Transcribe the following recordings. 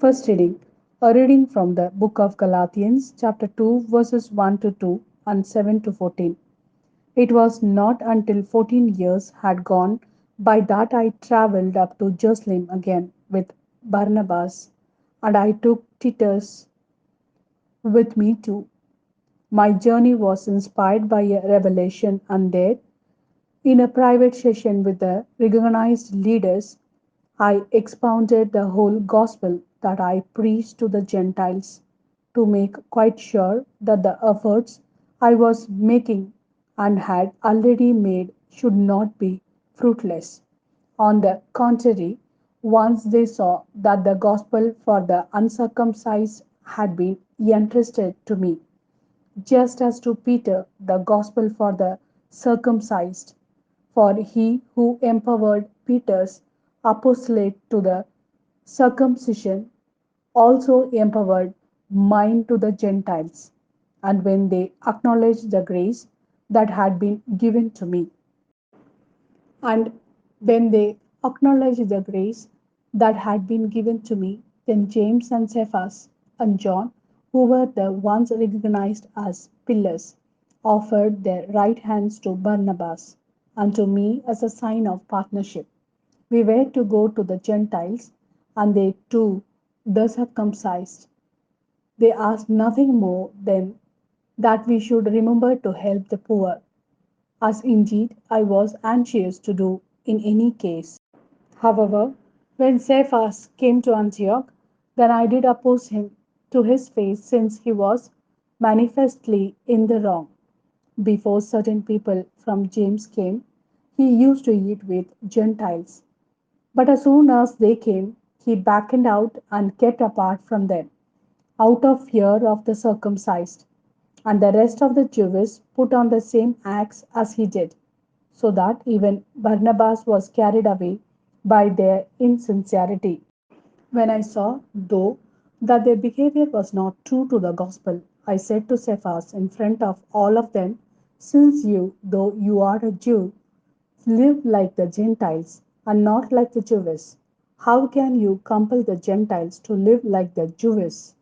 First reading. A reading from the book of Galatians, chapter 2, verses 1 to 2 and 7 to 14. It was not until 14 years had gone by that I travelled up to Jerusalem again with Barnabas, and I took Titus with me too. My journey was inspired by a revelation, and there, in a private session with the recognized leaders, I expounded the whole gospel that I preached to the Gentiles to make quite sure that the efforts I was making and had already made should not be fruitless. On the contrary, once they saw that the gospel for the uncircumcised had been entrusted to me, just as to Peter the gospel for the circumcised. For he who empowered Peter's apostolate to the circumcision also empowered mine to the Gentiles. And when they acknowledged the grace that had been given to me, and when they acknowledged the grace that had been given to me, then James and Cephas and John, who were the ones recognized as pillars, offered their right hands to Barnabas and to me as a sign of partnership. We were to go to the Gentiles, and they too, the circumcised. They asked nothing more than that we should remember to help the poor, as indeed I was anxious to do in any case. However, when Cephas came to Antioch, then I did oppose him to his face, since he was manifestly in the wrong. Before certain people from James came, he used to eat with Gentiles. But as soon as they came, he backed out and kept apart from them, out of fear of the circumcised. And the rest of the Jews put on the same acts as he did, so that even Barnabas was carried away by their insincerity. When I saw, though, that their behavior was not true to the gospel, I said to Cephas in front of all of them, since you, though you are a Jew, live like the Gentiles and not like the Jews, how can you compel the Gentiles to live like the Jews?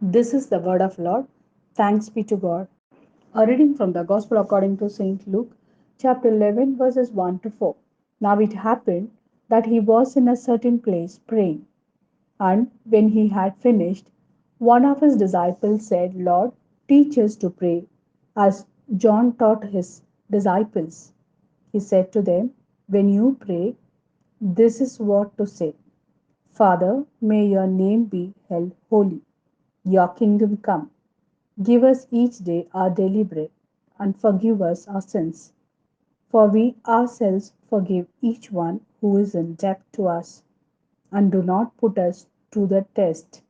This is the word of Lord. Thanks be to God. A reading from the Gospel according to St. Luke, chapter 11, verses 1 to 4. Now it happened that he was in a certain place praying, and when he had finished, one of his disciples said, Lord, teach us to pray, as John taught his disciples. He said to them, when you pray, this is what to say: Father, may your name be held holy. Your kingdom come. Give us each day our daily bread, and forgive us our sins, for we ourselves forgive each one who is in debt to us. And do not put us to the test,